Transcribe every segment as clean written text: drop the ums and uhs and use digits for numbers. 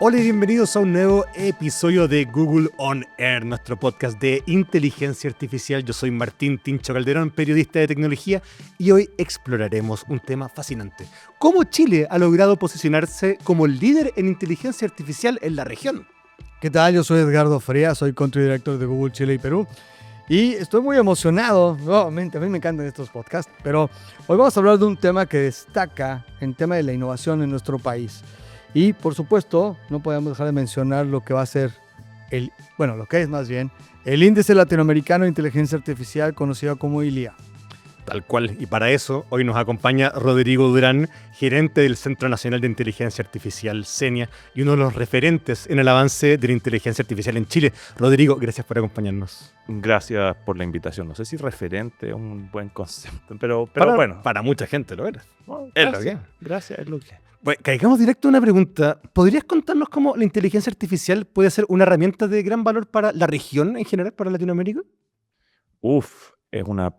Hola y bienvenidos a un nuevo episodio de Google On Air, nuestro podcast de inteligencia artificial. Yo soy Martín Tincho Calderón, periodista de tecnología, y hoy exploraremos un tema fascinante: cómo Chile ha logrado posicionarse como líder en inteligencia artificial en la región. ¿Qué tal? Yo soy Edgardo Frías, soy Country Director de Google Chile y Perú. Y estoy muy emocionado, nuevamente, a mí me encantan estos podcasts, pero hoy vamos a hablar de un tema que destaca en tema de la innovación en nuestro país. Y, por supuesto, no podemos dejar de mencionar lo que va a ser lo que es más bien el Índice Latinoamericano de Inteligencia Artificial, conocido como ILIA. Tal cual, y para eso hoy nos acompaña Rodrigo Durán, gerente del Centro Nacional de Inteligencia Artificial, CENIA, y uno de los referentes en el avance de la inteligencia artificial en Chile. Rodrigo, gracias por acompañarnos. Gracias por la invitación. No sé si referente es un buen concepto, pero bueno. Para mucha gente lo eres. Gracias, es lo que. Bueno, caigamos directo en una pregunta. ¿Podrías contarnos cómo la inteligencia artificial puede ser una herramienta de gran valor para la región en general, para Latinoamérica? Es una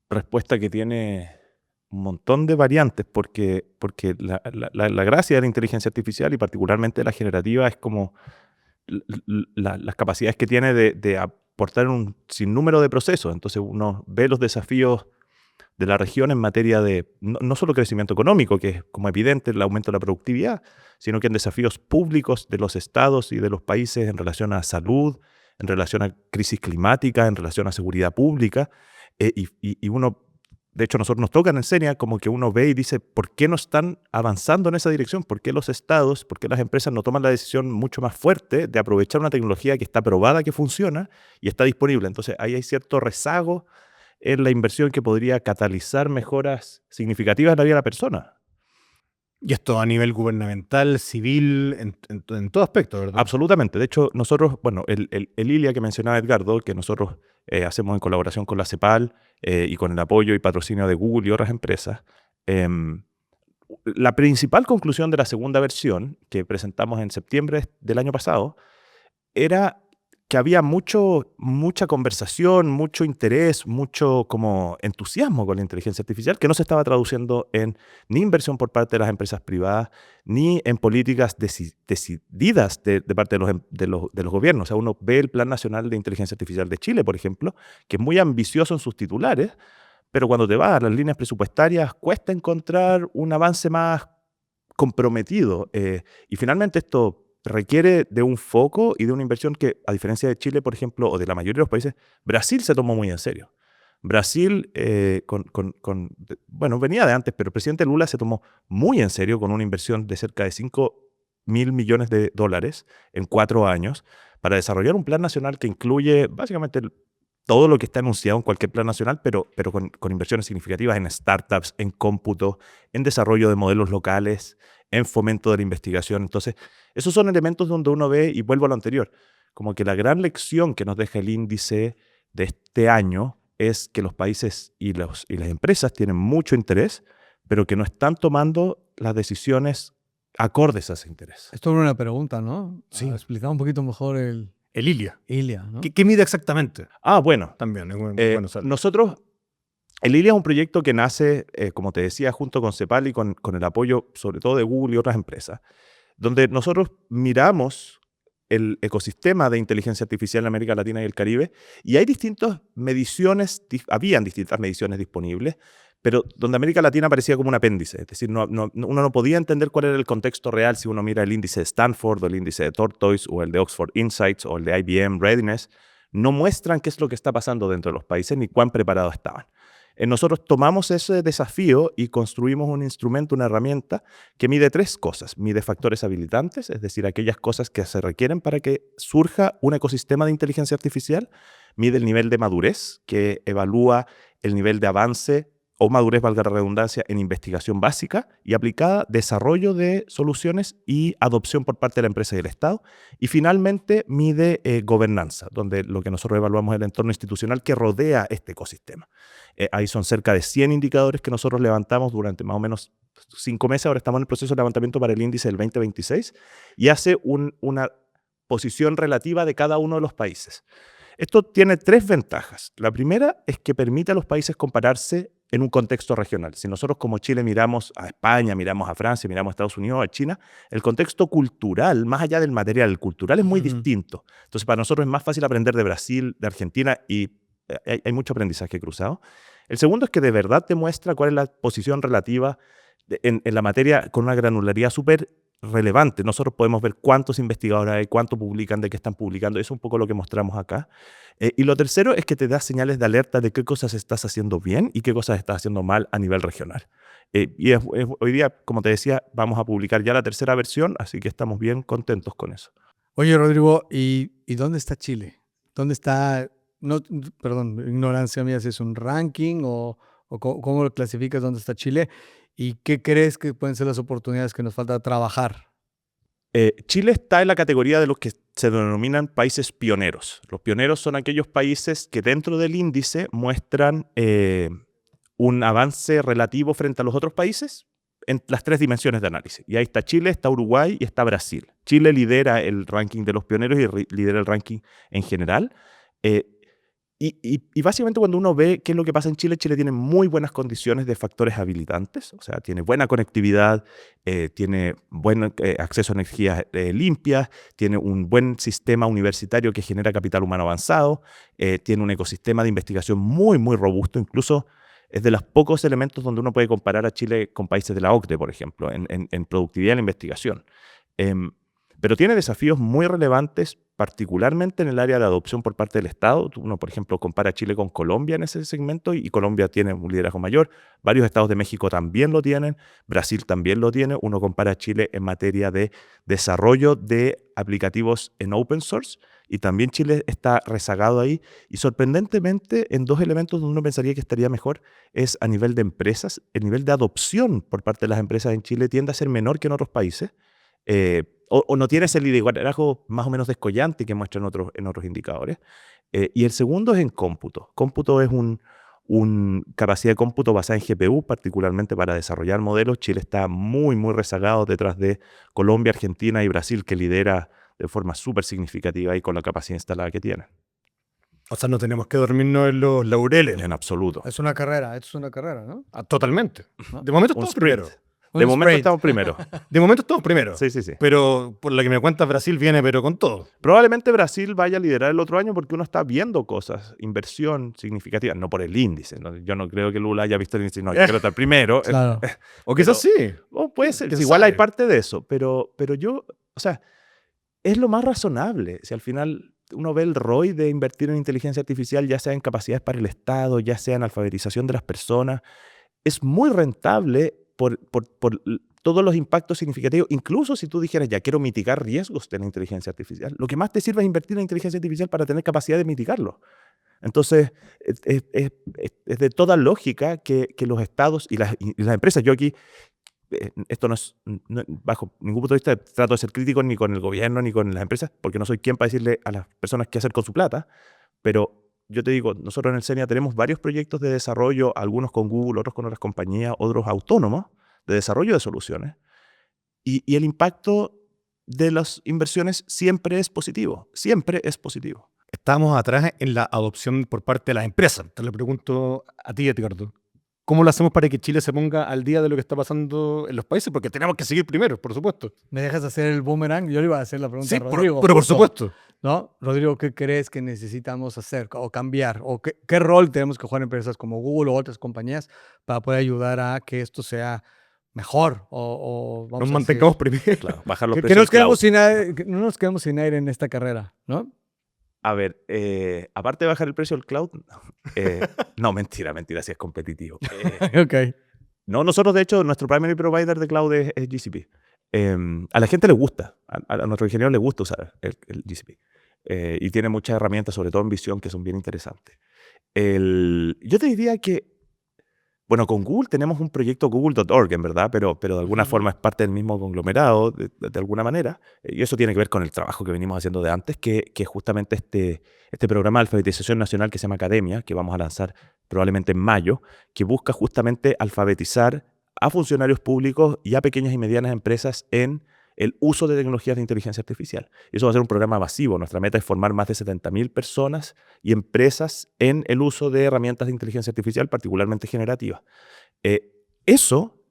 respuesta que tiene un montón de variantes porque la gracia de la inteligencia artificial y particularmente la generativa es como las capacidades que tiene de aportar un sinnúmero de procesos. Entonces uno ve los desafíos de la región en materia de no solo crecimiento económico, que es como evidente el aumento de la productividad, sino que en desafíos públicos de los estados y de los países en relación a salud, en relación a crisis climática, en relación a seguridad pública. Y uno, de hecho, nosotros nos tocan en CENIA como que uno ve y dice, ¿por qué no están avanzando en esa dirección? ¿Por qué los estados, por qué las empresas no toman la decisión mucho más fuerte de aprovechar una tecnología que está probada, que funciona y está disponible? Entonces, ahí hay cierto rezago en la inversión que podría catalizar mejoras significativas en la vida de la persona. Y esto a nivel gubernamental, civil, en todo aspecto, ¿verdad? Absolutamente. De hecho, nosotros, el ILIA que mencionaba Edgardo, que nosotros hacemos en colaboración con la CEPAL y con el apoyo y patrocinio de Google y otras empresas, la principal conclusión de la segunda versión que presentamos en septiembre del año pasado era que había mucha conversación, mucho interés, mucho como entusiasmo con la inteligencia artificial que no se estaba traduciendo en ni inversión por parte de las empresas privadas, ni en políticas decididas de parte de los gobiernos. O sea, uno ve el Plan Nacional de Inteligencia Artificial de Chile, por ejemplo, que es muy ambicioso en sus titulares, pero cuando te vas a las líneas presupuestarias cuesta encontrar un avance más comprometido. Y finalmente esto requiere de un foco y de una inversión que, a diferencia de Chile, por ejemplo, o de la mayoría de los países, Brasil se tomó muy en serio. Brasil, venía de antes, pero el presidente Lula se tomó muy en serio con una inversión de cerca de $5.000 millones en 4 años para desarrollar un plan nacional que incluye básicamente todo lo que está anunciado en cualquier plan nacional, pero con inversiones significativas en startups, en cómputo, en desarrollo de modelos locales, en fomento de la investigación. Entonces, esos son elementos donde uno ve, y vuelvo a lo anterior, como que la gran lección que nos deja el índice de este año es que los países y las empresas tienen mucho interés, pero que no están tomando las decisiones acordes a ese interés. Esto es una pregunta, ¿no? Sí. Explicar un poquito mejor el ILIA. ILIA, ¿no? ¿Qué mide exactamente? Bueno. También es bueno saber. Nosotros, el ILIA es un proyecto que nace, como te decía, junto con CEPAL y con el apoyo sobre todo de Google y otras empresas, donde nosotros miramos el ecosistema de inteligencia artificial en América Latina y el Caribe, y habían distintas mediciones disponibles, pero donde América Latina parecía como un apéndice. Es decir, uno no podía entender cuál era el contexto real si uno mira el índice de Stanford, o el índice de Tortoise, o el de Oxford Insights, o el de IBM Readiness. No muestran qué es lo que está pasando dentro de los países ni cuán preparados estaban. Nosotros tomamos ese desafío y construimos un instrumento, una herramienta que mide 3 cosas. Mide factores habilitantes, es decir, aquellas cosas que se requieren para que surja un ecosistema de inteligencia artificial. Mide el nivel de madurez, que evalúa el nivel de avance o madurez, valga la redundancia, en investigación básica y aplicada, desarrollo de soluciones y adopción por parte de la empresa y del Estado. Y finalmente mide gobernanza, donde lo que nosotros evaluamos es el entorno institucional que rodea este ecosistema. Ahí son cerca de 100 indicadores que nosotros levantamos durante más o menos 5 meses. Ahora estamos en el proceso de levantamiento para el índice del 2026 y hace una posición relativa de cada uno de los países. Esto tiene 3 ventajas. La primera es que permite a los países compararse en un contexto regional. Si nosotros como Chile miramos a España, miramos a Francia, miramos a Estados Unidos, a China, el contexto cultural, más allá del material, el cultural es muy distinto. Entonces, para nosotros es más fácil aprender de Brasil, de Argentina, y hay mucho aprendizaje cruzado. El segundo es que de verdad te muestra cuál es la posición relativa en la materia con una granularidad súper relevante. Nosotros podemos ver cuántos investigadores hay, cuánto publican, de qué están publicando. Eso es un poco lo que mostramos acá. Y lo tercero es que te da señales de alerta de qué cosas estás haciendo bien y qué cosas estás haciendo mal a nivel regional. Hoy día, como te decía, vamos a publicar ya la tercera versión, así que estamos bien contentos con eso. Oye, Rodrigo, ¿y dónde está Chile? ¿Dónde está? No, perdón, ignorancia mía, si es un ranking o cómo lo clasificas, dónde está Chile y qué crees que pueden ser las oportunidades que nos falta trabajar. Chile está en la categoría de los que se denominan países pioneros. Los pioneros son aquellos países que dentro del índice muestran un avance relativo frente a los otros países en las tres dimensiones de análisis. Y ahí está Chile, está Uruguay y está Brasil. Chile lidera el ranking de los pioneros y lidera el ranking en general. Y básicamente cuando uno ve qué es lo que pasa en Chile, Chile tiene muy buenas condiciones de factores habilitantes, o sea, tiene buena conectividad, tiene buen acceso a energías limpias, tiene un buen sistema universitario que genera capital humano avanzado, tiene un ecosistema de investigación muy, muy robusto, incluso es de los pocos elementos donde uno puede comparar a Chile con países de la OCDE, por ejemplo, en productividad de la investigación. Pero tiene desafíos muy relevantes, particularmente en el área de adopción por parte del Estado. Uno, por ejemplo, compara a Chile con Colombia en ese segmento y Colombia tiene un liderazgo mayor. Varios estados de México también lo tienen, Brasil también lo tiene. Uno compara a Chile en materia de desarrollo de aplicativos en open source y también Chile está rezagado ahí. Y sorprendentemente, en dos elementos donde uno pensaría que estaría mejor es a nivel de empresas. El nivel de adopción por parte de las empresas en Chile tiende a ser menor que en otros países. O no tiene ese liderazgo más o menos descollante que muestran en otros indicadores. Y el segundo es en cómputo. Cómputo es una capacidad de cómputo basada en GPU, particularmente para desarrollar modelos. Chile está muy, muy rezagado detrás de Colombia, Argentina y Brasil, que lidera de forma súper significativa y con la capacidad instalada que tienen. O sea, no tenemos que dormirnos en los laureles. En absoluto. Es una carrera, ¿no? Totalmente. De momento Un estamos sprint. primero. De momento estamos primero. De momento estamos primero. Sí, sí, sí. Pero por lo que me cuentas, Brasil viene pero con todo. Probablemente Brasil vaya a liderar el otro año porque uno está viendo cosas, inversión significativa, no por el índice. ¿No? Yo no creo que Lula haya visto el índice, no, yo quiero estar primero. Claro. O quizás sí. Puede ser, ¿Quién igual sabe? hay parte de eso, pero yo, o sea, es lo más razonable. Si al final uno ve el ROI de invertir en inteligencia artificial, ya sea en capacidades para el Estado, ya sea en alfabetización de las personas, es muy rentable por todos los impactos significativos, incluso si tú dijeras, ya quiero mitigar riesgos de la inteligencia artificial, lo que más te sirve es invertir en inteligencia artificial para tener capacidad de mitigarlo. Entonces, es de toda lógica que los estados y las empresas, yo aquí, esto no es, bajo ningún punto de vista, trato de ser crítico ni con el gobierno ni con las empresas, porque no soy quien para decirle a las personas qué hacer con su plata, pero yo te digo, nosotros en el CENIA tenemos varios proyectos de desarrollo, algunos con Google, otros con otras compañías, otros autónomos, de desarrollo de soluciones, y el impacto de las inversiones siempre es positivo, siempre es positivo. Estamos atrás en la adopción por parte de las empresas. Te lo pregunto a ti, Edgardo. ¿Cómo lo hacemos para que Chile se ponga al día de lo que está pasando en los países? Porque tenemos que seguir primero, por supuesto. ¿Me dejas hacer el boomerang? Yo le iba a hacer la pregunta Sí, a Rodrigo. pero por justo, supuesto. ¿no? Rodrigo, ¿qué crees que necesitamos hacer o cambiar? ¿O qué rol tenemos que jugar empresas como Google o otras compañías para poder ayudar a que esto sea mejor o vamos Nos a mantengamos decir, primero. Claro, bajar los que precios. nos quedemos sin aire, que no nos quedemos sin aire en esta carrera, ¿no? A ver, aparte de bajar el precio del cloud, no, mentira, si es competitivo. Ok. No, nosotros de hecho, nuestro primary provider de cloud es GCP. A la gente le gusta, a nuestro ingeniero le gusta usar el GCP. Y tiene muchas herramientas, sobre todo en visión, que son bien interesantes. Yo te diría que, bueno, con Google tenemos un proyecto google.org, en verdad, pero de alguna forma es parte del mismo conglomerado, de alguna manera. Y eso tiene que ver con el trabajo que venimos haciendo de antes, que justamente este programa de alfabetización nacional que se llama Academia, que vamos a lanzar probablemente en mayo, que busca justamente alfabetizar a funcionarios públicos y a pequeñas y medianas empresas en el uso de tecnologías de inteligencia artificial. Y eso va a ser un programa masivo. Nuestra meta es formar más de 70.000 personas y empresas en el uso de herramientas de inteligencia artificial, particularmente generativas.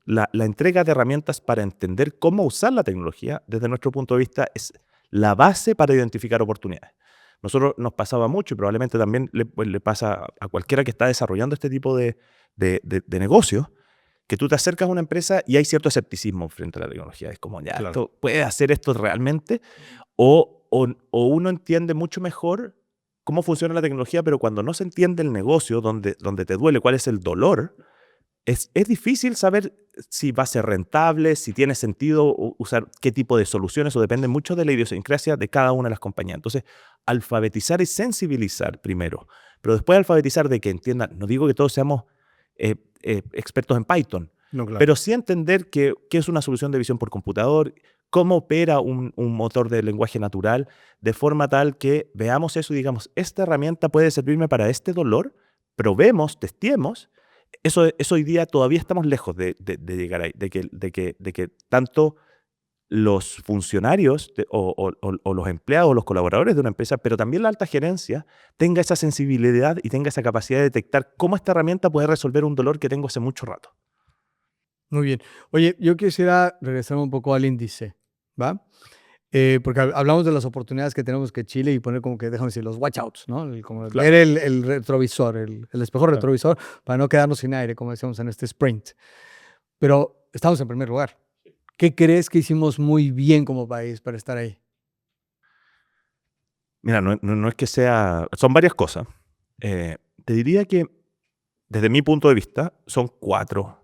La entrega de herramientas para entender cómo usar la tecnología, desde nuestro punto de vista, es la base para identificar oportunidades. Nosotros nos pasaba mucho y probablemente también le pasa a cualquiera que está desarrollando este tipo de negocios, que tú te acercas a una empresa y hay cierto escepticismo frente a la tecnología. Es como, ya, Claro. ¿puede hacer esto realmente? O uno entiende mucho mejor cómo funciona la tecnología, pero cuando no se entiende el negocio, donde te duele, cuál es el dolor, es difícil saber si va a ser rentable, si tiene sentido usar qué tipo de soluciones, o depende mucho de la idiosincrasia de cada una de las compañías. Entonces, alfabetizar y sensibilizar primero, pero después alfabetizar de que entiendan, no digo que todos seamos expertos en Python, No, claro. pero sí entender qué es una solución de visión por computador, cómo opera un motor de lenguaje natural, de forma tal que veamos eso y digamos, esta herramienta puede servirme para este dolor, probemos, testiemos. Eso hoy día todavía estamos lejos de llegar ahí, de que tanto los funcionarios o los empleados o los colaboradores de una empresa, pero también la alta gerencia, tenga esa sensibilidad y tenga esa capacidad de detectar cómo esta herramienta puede resolver un dolor que tengo hace mucho rato. Muy bien. Oye, yo quisiera regresar un poco al índice, ¿va? Porque hablamos de las oportunidades que tenemos que Chile y poner como que, déjame decir, los watchouts, ¿no? Como Claro. ver el retrovisor, el espejo Claro. retrovisor, para no quedarnos sin aire, como decíamos en este sprint. Pero estamos en primer lugar. ¿Qué crees que hicimos muy bien como país para estar ahí? Mira, no es que sea... Son varias cosas. Te diría que, desde mi punto de vista, son 4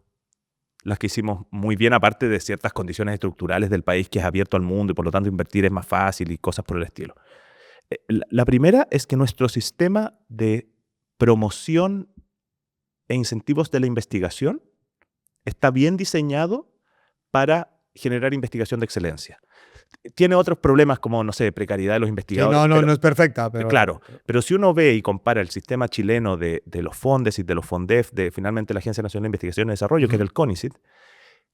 las que hicimos muy bien, aparte de ciertas condiciones estructurales del país que es abierto al mundo y por lo tanto invertir es más fácil y cosas por el estilo. La primera es que nuestro sistema de promoción e incentivos de la investigación está bien diseñado para generar investigación de excelencia. Tiene otros problemas como, no sé, precariedad de los Sí, investigadores. no es perfecta, pero... Claro, pero si uno ve y compara el sistema chileno de los FONDES y de los FONDEF, de finalmente la Agencia Nacional de Investigación y Desarrollo, que era el CONICIT,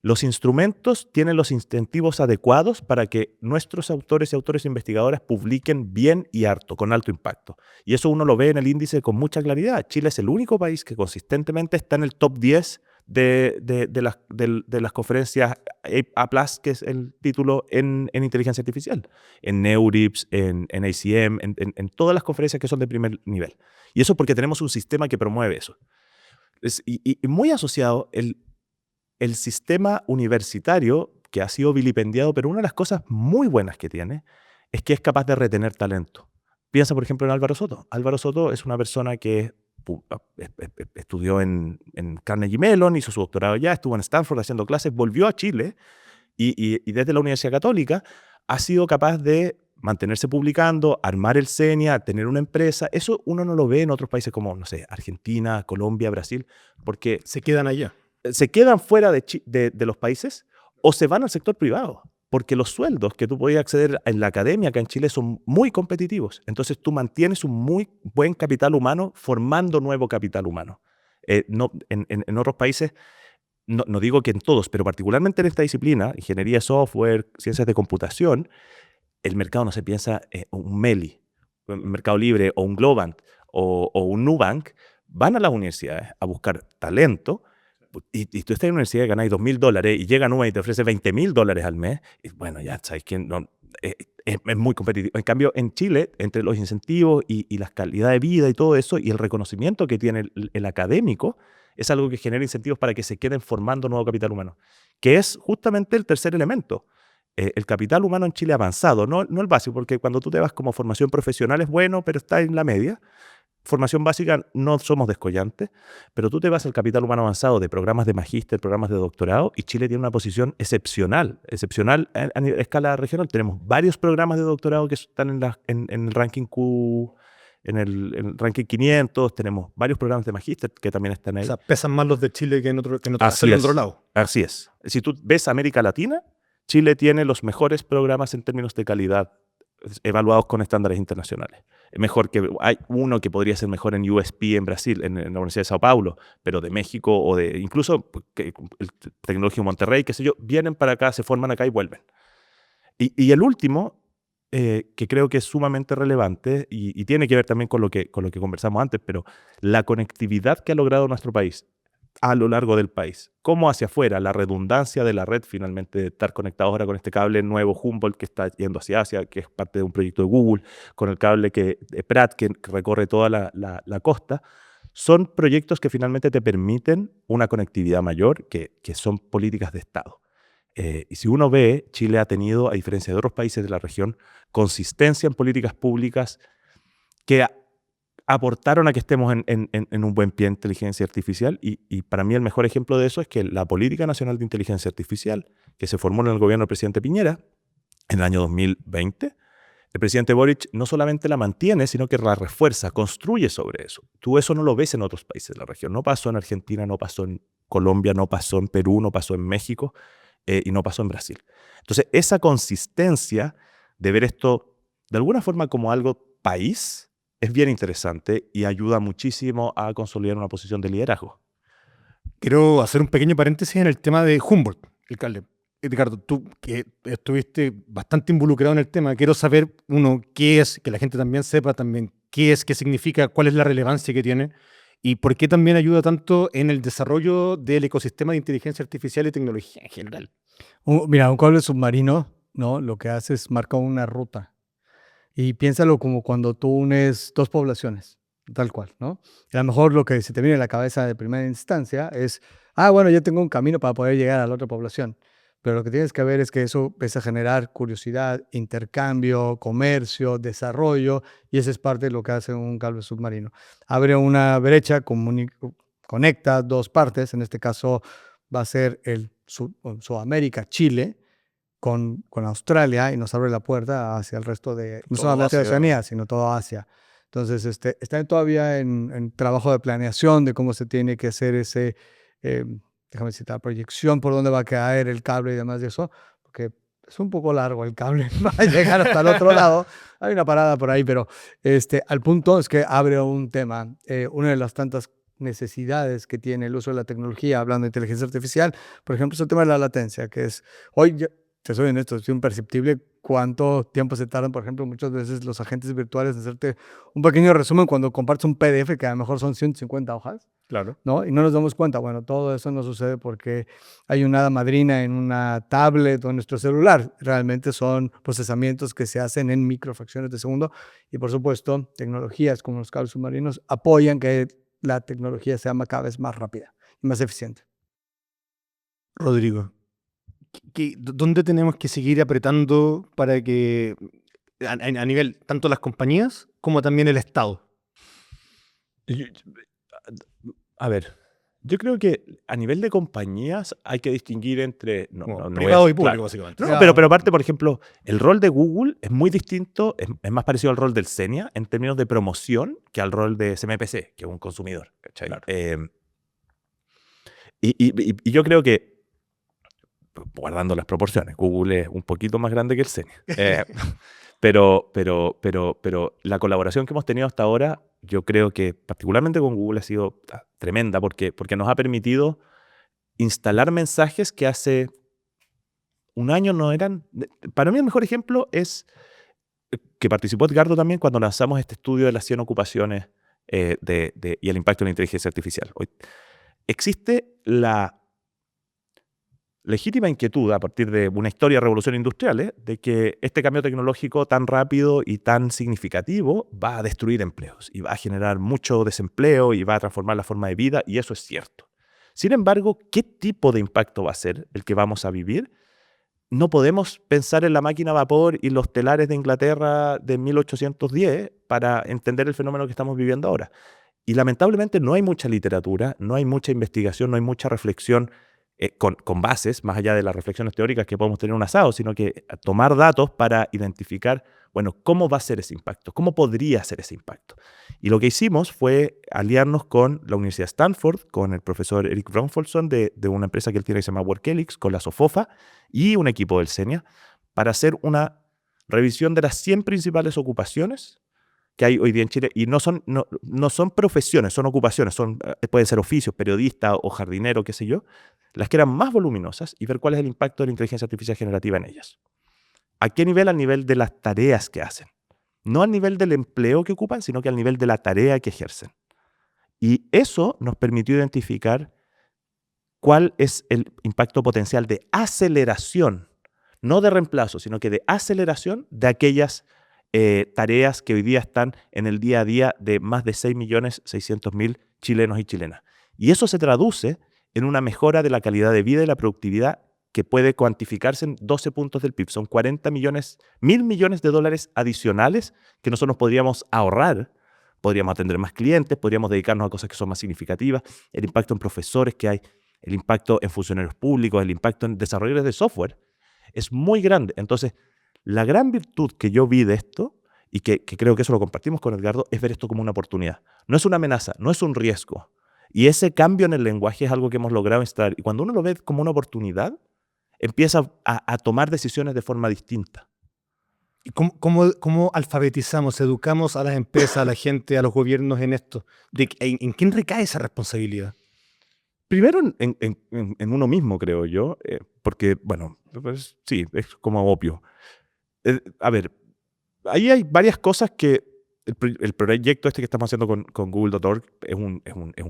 los instrumentos tienen los incentivos adecuados para que nuestros autores y autores investigadores publiquen bien y harto, con alto impacto. Y eso uno lo ve en el índice con mucha claridad. Chile es el único país que consistentemente está en el top 10 de las conferencias A+, que es el título en inteligencia artificial, en NeurIPS, en ACM, en todas las conferencias que son de primer nivel. Y eso porque tenemos un sistema que promueve eso. Y muy asociado el sistema universitario, que ha sido vilipendiado, pero una de las cosas muy buenas que tiene es que es capaz de retener talento. Piensa, por ejemplo, en Álvaro Soto. Álvaro Soto es una persona que estudió en Carnegie Mellon, hizo su doctorado allá, estuvo en Stanford haciendo clases, volvió a Chile y desde la Universidad Católica ha sido capaz de mantenerse publicando, armar el CENIA, tener una empresa. Eso uno no lo ve en otros países como, no sé, Argentina, Colombia, Brasil, porque Se quedan allá. se quedan fuera de los países o se van al sector privado, porque los sueldos que tú podías acceder en la academia acá en Chile son muy competitivos. Entonces tú mantienes un muy buen capital humano formando nuevo capital humano. En otros países, no digo que en todos, pero particularmente en esta disciplina, ingeniería de software, ciencias de computación, el mercado no se piensa un Meli, un Mercado Libre o un Globant o un Nubank, van a las universidades a buscar talento. Y tú estás en una universidad y ganáis $2.000 y llega Nubank y te ofrece $20.000 al mes, y bueno, ya sabes que es muy competitivo. En cambio, en Chile, entre los incentivos y la calidad de vida y todo eso, y el reconocimiento que tiene el académico, es algo que genera incentivos para que se queden formando nuevo capital humano, que es justamente el tercer elemento. El capital humano en Chile avanzado, no el básico, porque cuando tú te vas como formación profesional es bueno, pero está en la media. Formación básica no somos descollantes, pero tú te vas al capital humano avanzado de programas de magíster, programas de doctorado, y Chile tiene una posición excepcional a escala regional. Tenemos varios programas de doctorado que están en el ranking Q, en el ranking 500, tenemos varios programas de magíster que también están ahí. O sea, pesan más los de Chile que en otro Así es. otro lado. Así es. Si tú ves América Latina, Chile tiene los mejores programas en términos de calidad evaluados con estándares internacionales. Mejor que hay uno que podría ser mejor en USP en Brasil, en la Universidad de Sao Paulo, pero de México o de incluso el Tecnológico Monterrey, qué sé yo, vienen para acá, se forman acá y vuelven. Y el último, que creo que es sumamente relevante y tiene que ver también con lo que conversamos antes, pero la conectividad que ha logrado nuestro país a lo largo del país, como hacia afuera, la redundancia de la red finalmente, de estar conectados ahora con este cable nuevo Humboldt que está yendo hacia Asia, que es parte de un proyecto de Google, con el cable de Pratt que recorre toda la costa, son proyectos que finalmente te permiten una conectividad mayor, que son políticas de Estado. Y si uno ve, Chile ha tenido, a diferencia de otros países de la región, consistencia en políticas públicas que aportaron a que estemos en un buen pie en inteligencia artificial. Y para mí el mejor ejemplo de eso es que la Política Nacional de Inteligencia Artificial, que se formó en el gobierno del presidente Piñera en el año 2020, el presidente Boric no solamente la mantiene, sino que la refuerza, construye sobre eso. Tú eso no lo ves en otros países de la región. No pasó en Argentina, no pasó en Colombia, no pasó en Perú, no pasó en México. Y no pasó en Brasil. Entonces, esa consistencia de ver esto de alguna forma como algo país es bien interesante y ayuda muchísimo a consolidar una posición de liderazgo. Quiero hacer un pequeño paréntesis en el tema de Humboldt, el cable. Ricardo, tú que estuviste bastante involucrado en el tema, quiero saber, uno, qué es, que la gente también sepa también qué es, qué significa, cuál es la relevancia que tiene y por qué también ayuda tanto en el desarrollo del ecosistema de inteligencia artificial y tecnología en general. Mira, un cable submarino, ¿no? Lo que hace es marcar una ruta. Y piénsalo como cuando tú unes dos poblaciones, tal cual, ¿no? Y a lo mejor lo que se te viene a la cabeza de primera instancia es, bueno, yo tengo un camino para poder llegar a la otra población. Pero lo que tienes que ver es que eso empieza a generar curiosidad, intercambio, comercio, desarrollo, y eso es parte de lo que hace un cable submarino. Abre una brecha, conecta dos partes, en este caso va a ser Sudamérica, Chile, con Australia, y nos abre la puerta hacia el resto de, no solamente de Oceanía, sino toda Asia. Entonces, está todavía en trabajo de planeación de cómo se tiene que hacer ese, déjame citar, proyección por dónde va a caer el cable y demás de eso, porque es un poco largo el cable para llegar hasta el otro lado. Hay una parada por ahí, pero al punto es que abre un tema, una de las tantas necesidades que tiene el uso de la tecnología, hablando de inteligencia artificial, por ejemplo, es el tema de la latencia, que es, hoy, te soy honesto, es imperceptible cuánto tiempo se tardan, por ejemplo, muchas veces los agentes virtuales en hacerte un pequeño resumen cuando compartes un PDF que a lo mejor son 150 hojas. Claro. ¿No? Y no nos damos cuenta. Bueno, todo eso no sucede porque hay una hada madrina en una tablet o en nuestro celular. Realmente son procesamientos que se hacen en microfracciones de segundo y, por supuesto, tecnologías como los cables submarinos apoyan que la tecnología sea cada vez más rápida y más eficiente. Rodrigo, ¿dónde tenemos que seguir apretando para que, a nivel tanto las compañías como también el Estado? A ver, yo creo que a nivel de compañías hay que distinguir entre... privado y público, básicamente. No, pero aparte, por ejemplo, el rol de Google es muy distinto, es más parecido al rol del SENIA en términos de promoción que al rol de CMPC, que es un consumidor. Claro. Y yo creo que, guardando las proporciones, Google es un poquito más grande que el SENIA. Pero la colaboración que hemos tenido hasta ahora, yo creo que particularmente con Google ha sido tremenda porque nos ha permitido instalar mensajes que hace un año no eran... Para mí el mejor ejemplo es que participó Edgardo también cuando lanzamos este estudio de las 100 ocupaciones y el impacto de la inteligencia artificial. Hoy existe la legítima inquietud a partir de una historia de revolución industrial, de que este cambio tecnológico tan rápido y tan significativo va a destruir empleos y va a generar mucho desempleo y va a transformar la forma de vida, y eso es cierto. Sin embargo, ¿qué tipo de impacto va a ser el que vamos a vivir? No podemos pensar en la máquina a vapor y los telares de Inglaterra de 1810 para entender el fenómeno que estamos viviendo ahora. Y lamentablemente no hay mucha literatura, no hay mucha investigación, no hay mucha reflexión con bases, más allá de las reflexiones teóricas que podemos tener en un asado, sino que tomar datos para identificar, bueno, cómo va a ser ese impacto, cómo podría ser ese impacto. Y lo que hicimos fue aliarnos con la Universidad de Stanford, con el profesor Eric Brunfolson de una empresa que él tiene que se llama WorkElix, con la SOFOFA y un equipo del SENIA, para hacer una revisión de las 100 principales ocupaciones que hay hoy día en Chile, y no son profesiones, son ocupaciones, pueden ser oficios, periodista o jardinero, qué sé yo, las que eran más voluminosas, y ver cuál es el impacto de la inteligencia artificial generativa en ellas. ¿A qué nivel? Al nivel de las tareas que hacen. No al nivel del empleo que ocupan, sino que al nivel de la tarea que ejercen. Y eso nos permitió identificar cuál es el impacto potencial de aceleración, no de reemplazo, sino que de aceleración de aquellas tareas que hoy día están en el día a día de más de 6.600.000 chilenos y chilenas. Y eso se traduce en una mejora de la calidad de vida y la productividad que puede cuantificarse en 12 puntos del PIB. Son 40 millones, 1.000 millones de dólares adicionales que nosotros podríamos ahorrar. Podríamos atender más clientes, podríamos dedicarnos a cosas que son más significativas, el impacto en profesores que hay, el impacto en funcionarios públicos, el impacto en desarrolladores de software es muy grande. Entonces, la gran virtud que yo vi de esto, y que creo que eso lo compartimos con Edgardo, es ver esto como una oportunidad. No es una amenaza, no es un riesgo. Y ese cambio en el lenguaje es algo que hemos logrado instalar. Y cuando uno lo ve como una oportunidad, empieza a tomar decisiones de forma distinta. ¿Y cómo alfabetizamos, educamos a las empresas, a la gente, a los gobiernos en esto? ¿En quién recae esa responsabilidad? Primero en uno mismo, creo yo, porque, bueno, pues, sí, es como obvio. A ver, ahí hay varias cosas que el proyecto este que estamos haciendo con Google.org es un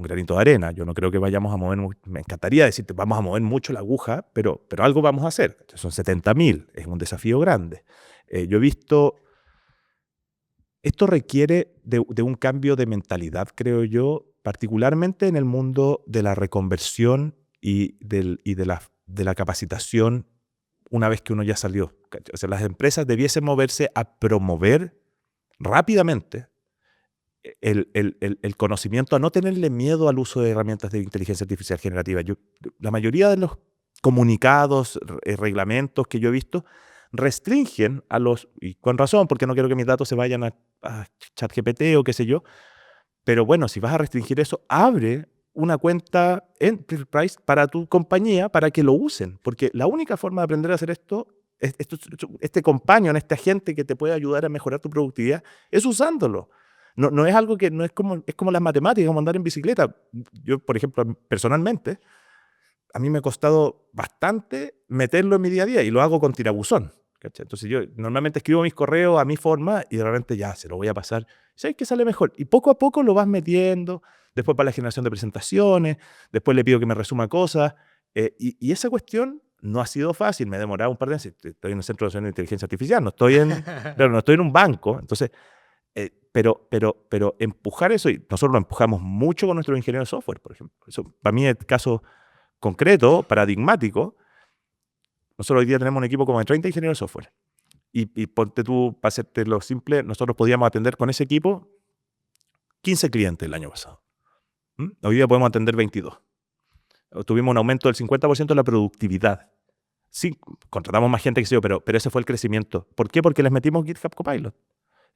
granito de arena. Yo no creo que vayamos a mover, me encantaría decirte, vamos a mover mucho la aguja, pero algo vamos a hacer. Son 70.000, es un desafío grande. Yo he visto, esto requiere de un cambio de mentalidad, creo yo, particularmente en el mundo de la reconversión y de la capacitación una vez que uno ya salió. O sea, las empresas debiesen moverse a promover rápidamente el conocimiento, a no tenerle miedo al uso de herramientas de inteligencia artificial generativa. La mayoría de los comunicados, reglamentos que yo he visto, restringen a los, y con razón, porque no quiero que mis datos se vayan a ChatGPT o qué sé yo, pero bueno, si vas a restringir eso, abre una cuenta Enterprise para tu compañía para que lo usen, porque la única forma de aprender a hacer esto, este companion, este agente que te puede ayudar a mejorar tu productividad, es usándolo. No es algo que, no es como las matemáticas, como andar en bicicleta. Yo, por ejemplo, personalmente, a mí me ha costado bastante meterlo en mi día a día y lo hago con tirabuzón. ¿Cachai? Entonces yo normalmente escribo mis correos a mi forma y de repente ya se lo voy a pasar. ¿Sabes qué sale mejor? Y poco a poco lo vas metiendo, después para la generación de presentaciones, después le pido que me resuma cosas. Y esa cuestión no ha sido fácil, me he demorado un par de meses. Estoy en el Centro de Inteligencia Artificial, no estoy claro, no estoy en un banco. Entonces, pero empujar eso, y nosotros lo empujamos mucho con nuestros ingenieros de software, por ejemplo. Eso para mí es el caso concreto, paradigmático. Nosotros hoy día tenemos un equipo como de 30 ingenieros de software. Y ponte tú, para hacerte lo simple, nosotros podíamos atender con ese equipo 15 clientes el año pasado. Hoy día podemos atender 22. Tuvimos un aumento del 50% de la productividad. Sí, contratamos más gente que sé yo, pero ese fue el crecimiento. ¿Por qué? Porque les metimos GitHub Copilot,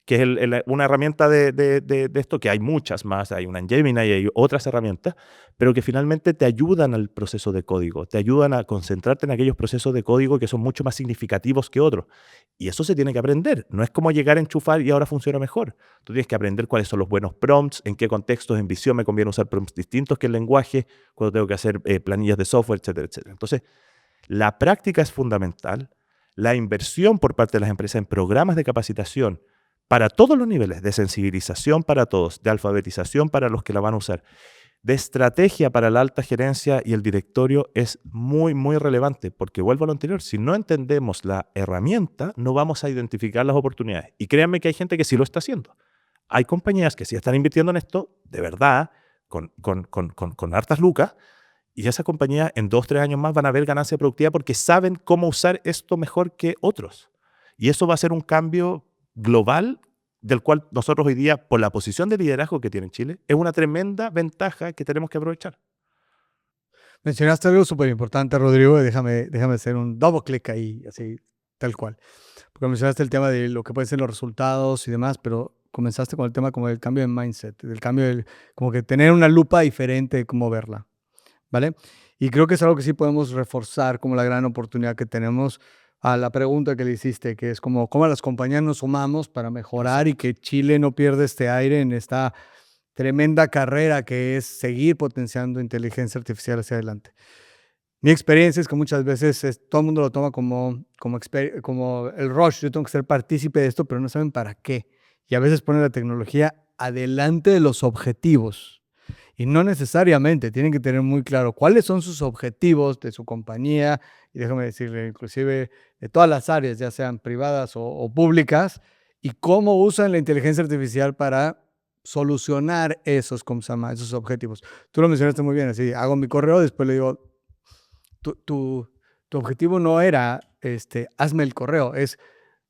que es una herramienta de esto, que hay muchas más, hay una en Gemini y hay otras herramientas, pero que finalmente te ayudan al proceso de código, te ayudan a concentrarte en aquellos procesos de código que son mucho más significativos que otros. Y eso se tiene que aprender. No es como llegar a enchufar y ahora funciona mejor. Tú tienes que aprender cuáles son los buenos prompts, en qué contextos en visión me conviene usar prompts distintos que el lenguaje, cuando tengo que hacer planillas de software, etcétera, etcétera. Entonces, la práctica es fundamental. La inversión por parte de las empresas en programas de capacitación para todos los niveles, de sensibilización para todos, de alfabetización para los que la van a usar, de estrategia para la alta gerencia y el directorio es muy, muy relevante, porque vuelvo a lo anterior, si no entendemos la herramienta, no vamos a identificar las oportunidades. Y créanme que hay gente que sí lo está haciendo. Hay compañías que sí están invirtiendo en esto, de verdad, con hartas lucas, y esas compañías en 2 o 3 años más van a ver ganancia productiva porque saben cómo usar esto mejor que otros. Y eso va a ser un cambio global del cual nosotros hoy día, por la posición de liderazgo que tiene Chile, es una tremenda ventaja que tenemos que aprovechar. Mencionaste algo súper importante, Rodrigo, y déjame hacer un double click ahí, así, tal cual. Porque mencionaste el tema de lo que pueden ser los resultados y demás, pero comenzaste con el tema como del cambio de mindset, del cambio del, como que tener una lupa diferente de cómo verla, ¿vale? Y creo que es algo que sí podemos reforzar como la gran oportunidad que tenemos a la pregunta que le hiciste, que es como cómo las compañías nos sumamos para mejorar y que Chile no pierda este aire en esta tremenda carrera que es seguir potenciando inteligencia artificial hacia adelante. Mi experiencia es que muchas veces todo el mundo lo toma como el rush. Yo tengo que ser partícipe de esto, pero no saben para qué. Y a veces ponen la tecnología adelante de los objetivos. Y no necesariamente. Tienen que tener muy claro cuáles son sus objetivos de su compañía. Y déjame decirle, inclusive de todas las áreas, ya sean privadas o públicas, y cómo usan la inteligencia artificial para solucionar esos objetivos. Tú lo mencionaste muy bien. Así, hago mi correo, después le digo, tu objetivo no era hazme el correo, es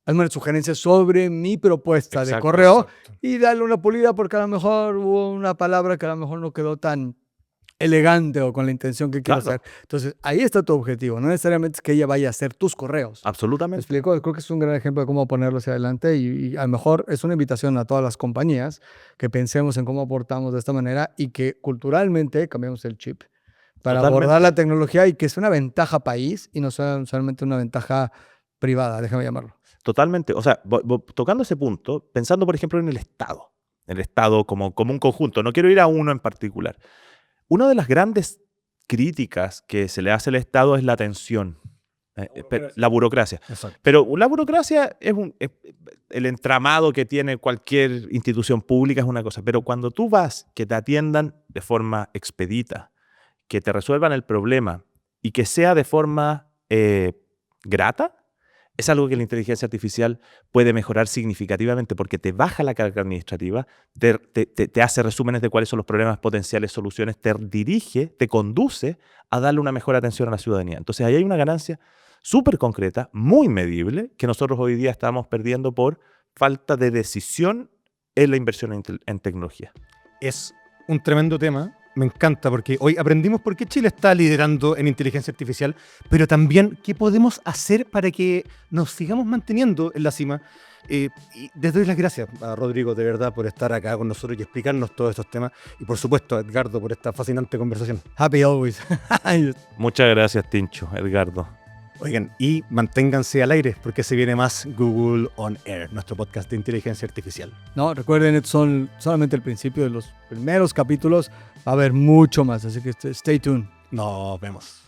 hazme una sugerencia sobre mi propuesta de correo y darle una pulida porque a lo mejor hubo una palabra que a lo mejor no quedó tan elegante o con la intención que quiero hacer. Entonces, ahí está tu objetivo. No necesariamente es que ella vaya a hacer tus correos. ¿Me Absolutamente. explico? Creo que es un gran ejemplo de cómo ponerlo hacia adelante y a lo mejor es una invitación a todas las compañías que pensemos en cómo aportamos de esta manera y que culturalmente cambiemos el chip para abordar la tecnología y que es una ventaja país y no sea solamente una ventaja privada, déjame llamarlo. Totalmente. O sea, tocando ese punto, pensando, por ejemplo, en el Estado como un conjunto, no quiero ir a uno en particular. Una de las grandes críticas que se le hace al Estado es la atención, la burocracia. Exacto. Pero la burocracia es el entramado que tiene cualquier institución pública, es una cosa. Pero cuando tú vas, que te atiendan de forma expedita, que te resuelvan el problema y que sea de forma grata, es algo que la inteligencia artificial puede mejorar significativamente porque te baja la carga administrativa, te hace resúmenes de cuáles son los problemas, potenciales soluciones, te dirige, te conduce a darle una mejor atención a la ciudadanía. Entonces ahí hay una ganancia súper concreta, muy medible, que nosotros hoy día estamos perdiendo por falta de decisión en la inversión en tecnología. Es un tremendo tema. Me encanta porque hoy aprendimos por qué Chile está liderando en inteligencia artificial, pero también qué podemos hacer para que nos sigamos manteniendo en la cima. Y les doy las gracias a Rodrigo, de verdad, por estar acá con nosotros y explicarnos todos estos temas. Y por supuesto a Edgardo por esta fascinante conversación. Happy always. Muchas gracias, Tincho, Edgardo. Oigan, y manténganse al aire porque se viene más Google On Air, nuestro podcast de inteligencia artificial. No, recuerden, estos son solamente el principio de los primeros capítulos. Va a haber mucho más, así que stay tuned. Nos vemos.